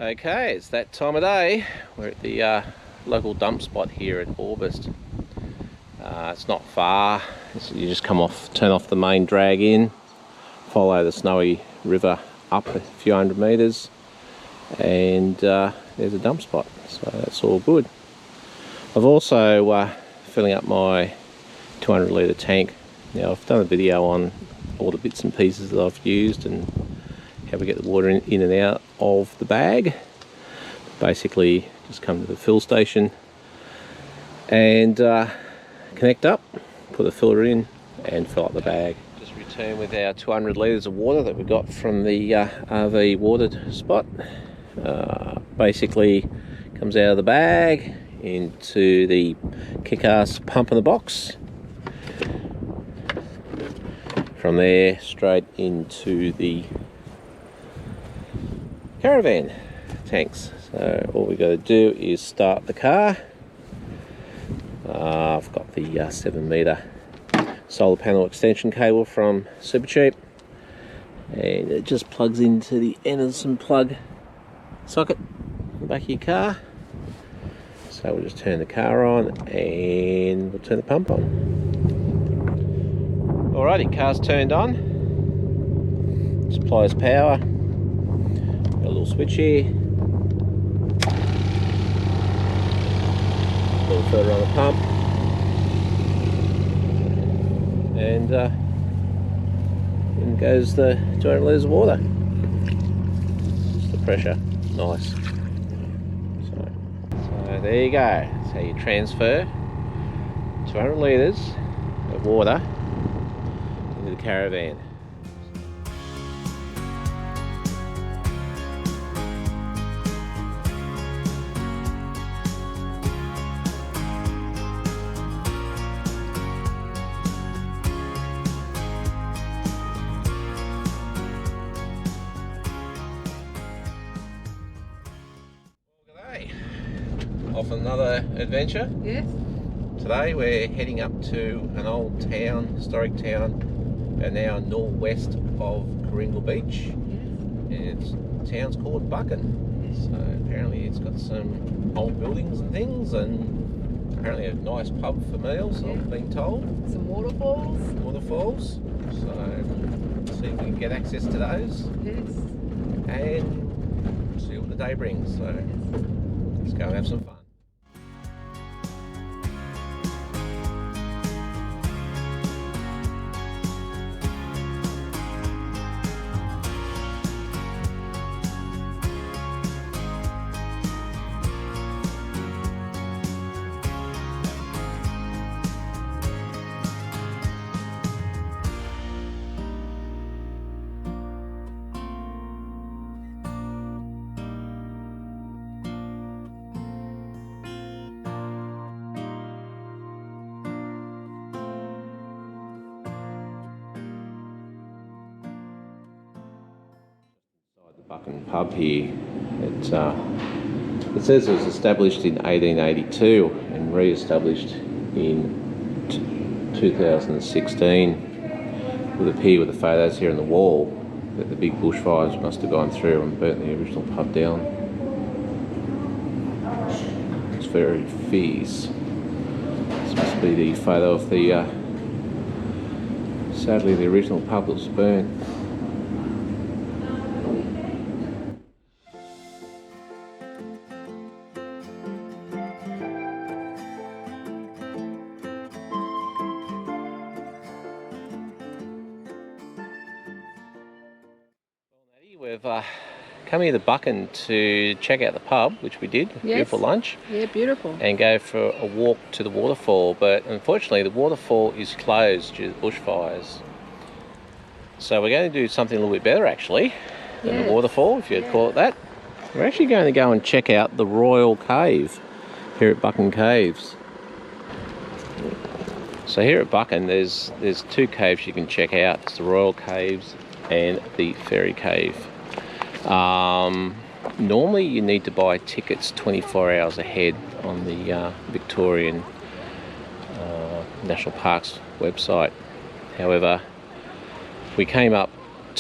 Okay, it's that time of day. We're at the local dump spot here at Orbost. It's not far. You just turn off the main drag in, follow the Snowy River up a few hundred metres, and there's a dump spot, so that's all good. I've also filling up my 200 litre tank. Now I've done a video on all the bits and pieces that I've used and how we get the water in and out of the bag. Basically just come to the fill station and connect up, put the filter in and fill up the bag. Just return with our 200 litres of water that we got from the RV watered spot. Basically comes out of the bag into the kick-ass pump in the box. From there straight into the Caravan tanks. So all we got to do is start the car. I've got the 7 metre solar panel extension cable from Supercheap, and it just plugs into the Anderson plug socket in the back of your car. So we'll just turn the car on and we'll turn the pump on. Alrighty, car's turned on. Supplies power. Got a little switch here. A little further on the pump. And in goes the 200 litres of water. Just the pressure. Nice. So there you go. That's how you transfer 200 litres of water into the Caravan. Off another adventure. Yes. Today we're heading up to an old town, historic town, and now northwest of Corringle Beach. Yes. And the town's called Buckin. Yes. So apparently it's got some old buildings and things, and apparently a nice pub for meals, yeah. I've been told. Some waterfalls. Waterfalls. So see if we can get access to those. Yes. And see what the day brings. So let's go and have some fun. Buckin pub here. It says it was established in 1882 and re-established in 2016. Would appear with the photos here on the wall that the big bushfires must have gone through and burnt the original pub down. It's very fierce. This must be the photo of the sadly the original pub that was burnt. We've come here to Buckin to check out the pub, which we did. Yes. Beautiful lunch. Yeah, beautiful. And go for a walk to the waterfall, but unfortunately the waterfall is closed due to bushfires. So we're going to do something a little bit better actually than the waterfall, if you'd call it that. We're actually going to go and check out the Royal Cave here at Buckin Caves. So here at Buckin there's 2 caves you can check out. It's the Royal Caves and the Fairy Cave. Normally you need to buy tickets 24 hours ahead on the Victorian National Parks website. However, we came up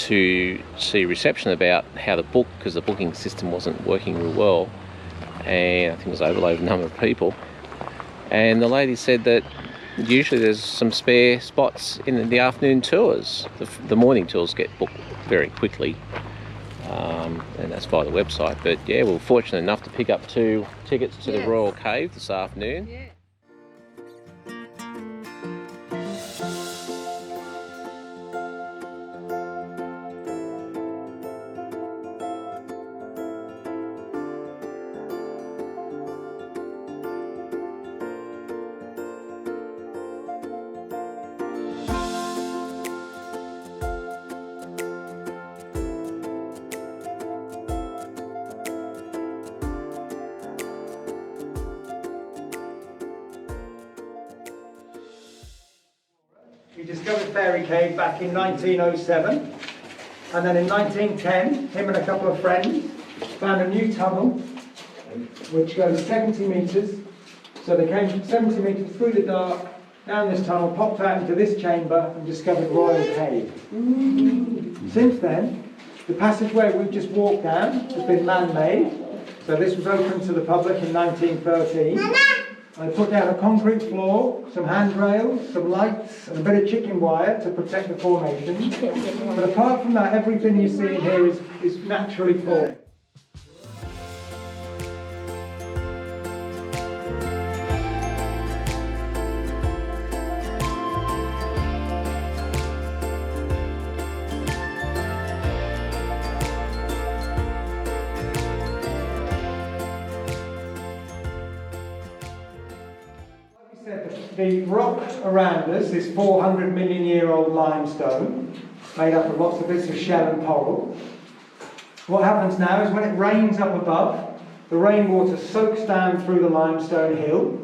to see reception about how to book, because the booking system wasn't working real well, and I think it was overloaded number of people. And the lady said that usually there's some spare spots in the afternoon tours. The morning tours get booked very quickly, and that's via the website. But yeah, we were fortunate enough to pick up 2 tickets to the Royal Cave this afternoon. Yeah. He discovered Fairy Cave back in 1907, and then in 1910, him and a couple of friends found a new tunnel which goes 70 metres. So they came 70 metres through the dark, down this tunnel, popped out into this chamber and discovered Royal Cave. Since then, the passageway we've just walked down has been man-made. So this was opened to the public in 1913. They put down a concrete floor, some handrails, some lights, and a bit of chicken wire to protect the formation. But apart from that, everything you see in here is naturally formed. The rock around us is 400 million year old limestone, made up of lots of bits of shell and coral. What happens now is when it rains up above, the rainwater soaks down through the limestone hill,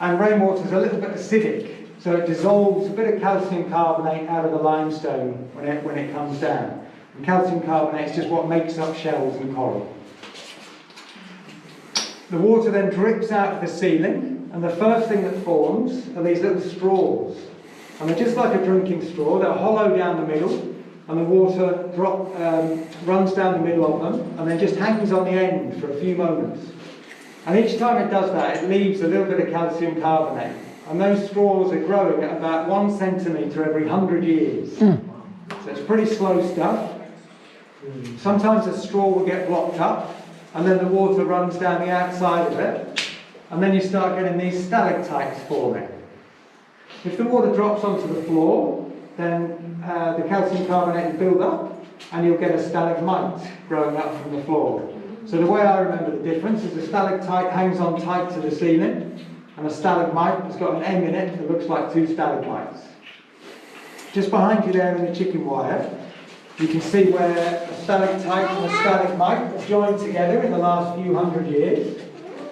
and rainwater is a little bit acidic, so it dissolves a bit of calcium carbonate out of the limestone when it comes down. And calcium carbonate is just what makes up shells and coral. The water then drips out of the ceiling, and the first thing that forms are these little straws. And they're just like a drinking straw. They're hollow down the middle, and the water runs down the middle of them, and then just hangs on the end for a few moments. And each time it does that, it leaves a little bit of calcium carbonate. And those straws are growing at about 1 centimetre every 100 years. So it's pretty slow stuff. Sometimes the straw will get blocked up, and then the water runs down the outside of it. And then you start getting these stalactites forming. If the water drops onto the floor, then the calcium carbonate will build up, and you'll get a stalagmite growing up from the floor. So the way I remember the difference is a stalactite hangs on tight to the ceiling, and a stalagmite has got an M in it that looks like 2 stalagmites. Just behind you there in the chicken wire, you can see where a stalactite and a stalagmite have joined together in the last few hundred years.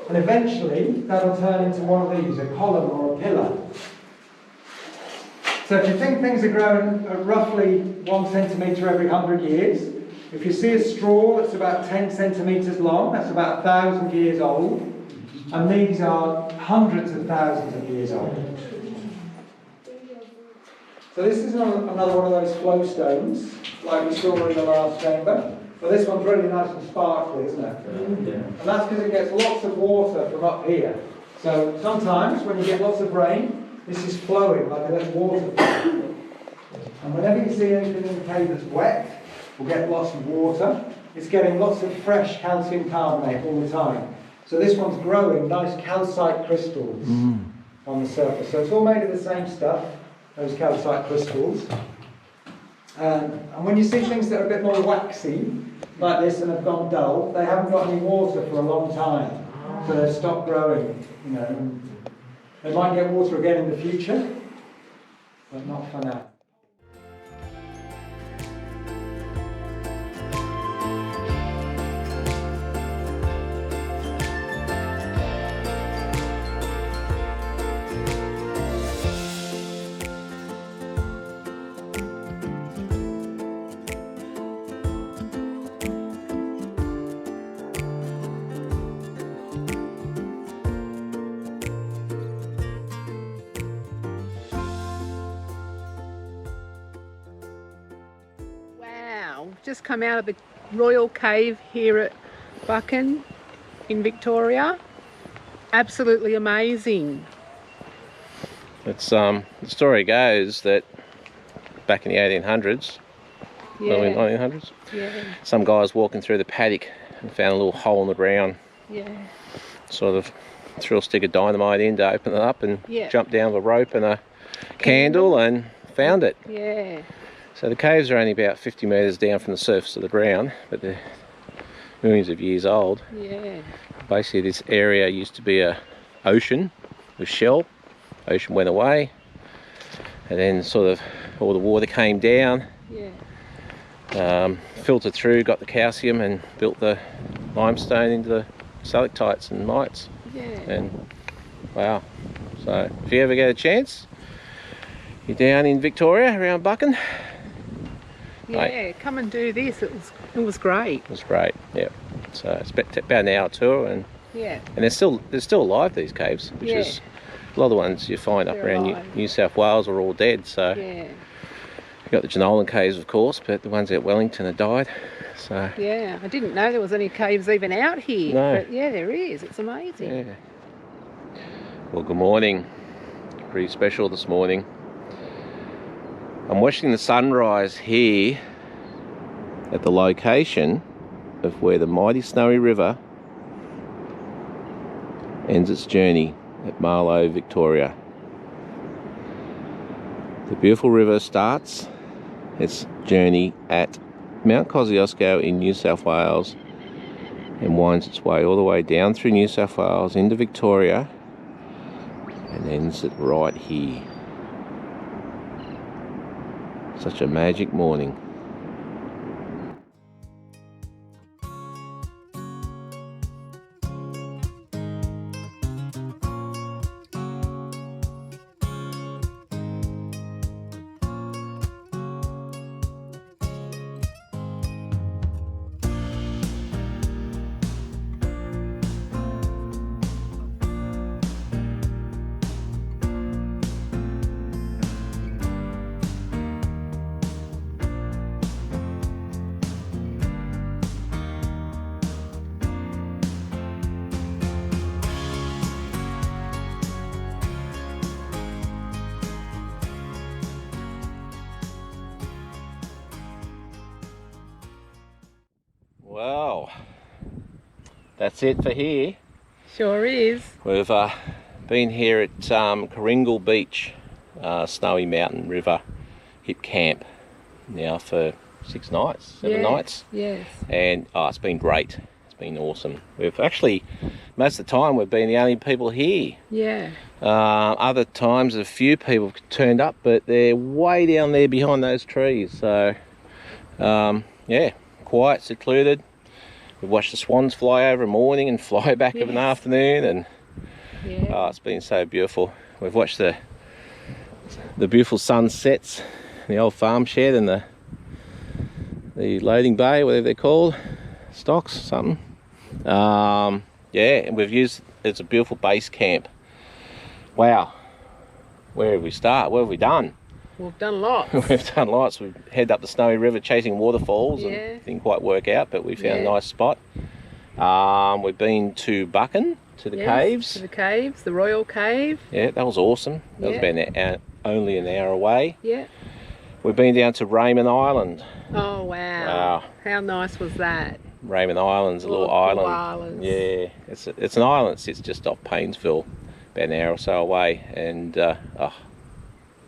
And eventually, that'll turn into one of these, a column or a pillar. So if you think things are growing at roughly 1 centimetre every 100 years, if you see a straw that's about 10 centimetres long, that's about 1,000 years old, and these are hundreds of thousands of years old. So this is another one of those flow stones, like we saw in the last chamber. But this one's really nice and sparkly, isn't it? Yeah. And that's because it gets lots of water from up here. So sometimes when you get lots of rain, this is flowing like a little waterfall. And whenever you see anything in the cave that's wet, will get lots of water. It's getting lots of fresh calcium carbonate all the time. So this one's growing nice calcite crystals on the surface. So it's all made of the same stuff, those calcite crystals. And when you see things that are a bit more waxy, like this, and have gone dull, they haven't got any water for a long time. So they've stopped growing, you know. They might get water again in the future, but not for now. just come out of the Royal Cave here at Buckin in Victoria. Absolutely amazing. It's the story goes that back in the 1800s, early 1900s, some guy was walking through the paddock and found a little hole in the ground. Sort of threw a stick of dynamite in to open it up and jumped down with a rope and a candle and found it. So the caves are only about 50 metres down from the surface of the ground, but they're millions of years old. Basically this area used to be a ocean with shell. Ocean went away and then sort of all the water came down, filtered through, got the calcium and built the limestone into the stalactites and mites. And wow, so if you ever get a chance, you're down in Victoria around Buckin, come and do this. It was great. It was great. So it's about an hour tour, and they're still alive, these caves, which is a lot of the ones you find up around New South Wales are all dead. So you've got the Jenolan caves, of course, but the ones at Wellington have died. So I didn't know there was any caves even out here. No. But there is. It's amazing. Well, good morning. Pretty special this morning. I'm watching the sunrise here at the location of where the mighty Snowy River ends its journey at Marlo, Victoria. The beautiful river starts its journey at Mount Kosciuszko in New South Wales and winds its way all the way down through New South Wales into Victoria and ends it right here. Such a magic morning. Well, that's it for here. Sure is. We've been here at Corringle Beach, Snowy Mountain River Hipcamp now for 6 nights, 7 nights. And it's been great. It's been awesome. We've actually, most of the time, we've been the only people here. Other times a few people turned up, but they're way down there behind those trees. So, quiet, secluded. We've watched the swans fly over in the morning and fly back of an afternoon, and it's been so beautiful. We've watched the beautiful sunsets in the old farm shed and the loading bay, whatever they're called, stocks, something. And we've used it's a beautiful base camp. Wow, where have we start? What have we done? We've done lots. We've done lots. We've headed up the Snowy River chasing waterfalls and didn't quite work out, but we found a nice spot. We've been to Buckin, to the caves. To the caves, the Royal Cave. Yeah, that was awesome. That was about only an hour away. Yeah. We've been down to Raymond Island. Oh, wow. How nice was that? Raymond Island's a little island. Yeah, it's an island that sits just off Paynesville, about an hour or so away, and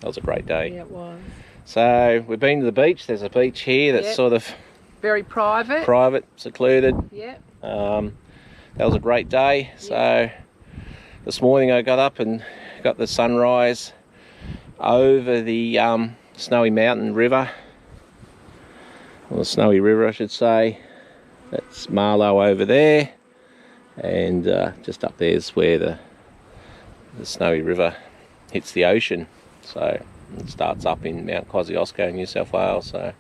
that was a great day. Yeah, it was. So we've been to the beach. There's a beach here that's sort of very private, secluded. Yeah. That was a great day. So this morning I got up and got the sunrise over the Snowy Mountain River, or the Snowy River I should say. That's Marlo over there, and just up there's where the Snowy River hits the ocean. So it starts up in Mount Kosciuszko, New South Wales. So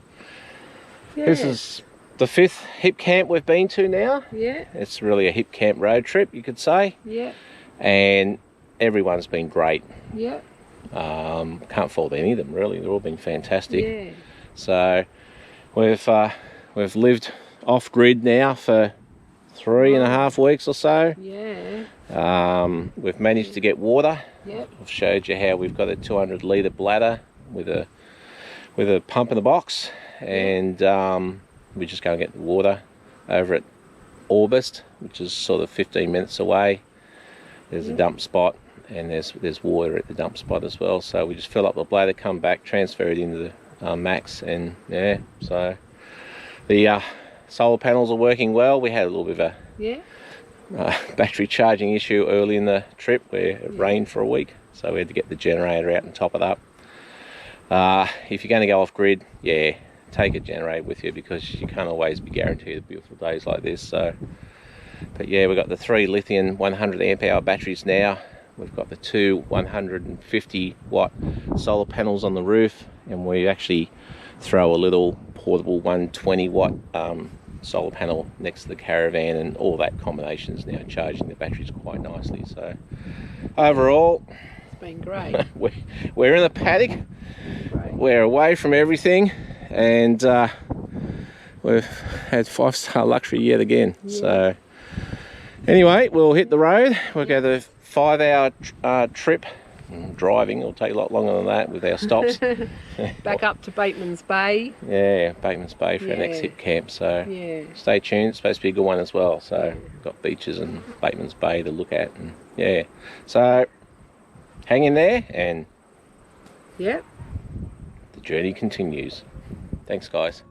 this is the 5th hip camp we've been to now. Yeah. It's really a hip camp road trip, you could say. Yeah. And everyone's been great. Yeah. Can't fault any of them really. They've all been fantastic. Yeah. So we've we've lived off grid now for 3.5 weeks or so. Yeah. We've managed to get water. Yep. I've showed you how we've got a 200 litre bladder with a pump in the box, and we just go and get the water over at August, which is sort of 15 minutes away. There's a dump spot, and there's water at the dump spot as well. So we just fill up the bladder, come back, transfer it into the max, and yeah. So the solar panels are working well. We had a little bit of a battery charging issue early in the trip where it rained for a week, so we had to get the generator out and top it up. If you're going to go off grid, yeah, take a generator with you, because you can't always be guaranteed beautiful days like this. So, but yeah, we've got the 3 lithium 100 amp hour batteries now. We've got the 2 150 watt solar panels on the roof, and we actually throw a little portable 120 watt solar panel next to the Caravan, and all that combination is now charging the batteries quite nicely. So overall, It's been great. we're in the paddock. We're away from everything, and we've had 5-star luxury yet again. Yeah. So anyway, we'll hit the road. We'll go the 5-hour trip. Driving will take a lot longer than that with our stops. Back up to Bateman's Bay. Yeah, Bateman's Bay for our next hip camp. So Yeah. stay tuned. It's supposed to be a good one as well. So we've got beaches and Bateman's Bay to look at, and yeah. So hang in there, and Yep. the journey continues. Thanks, guys.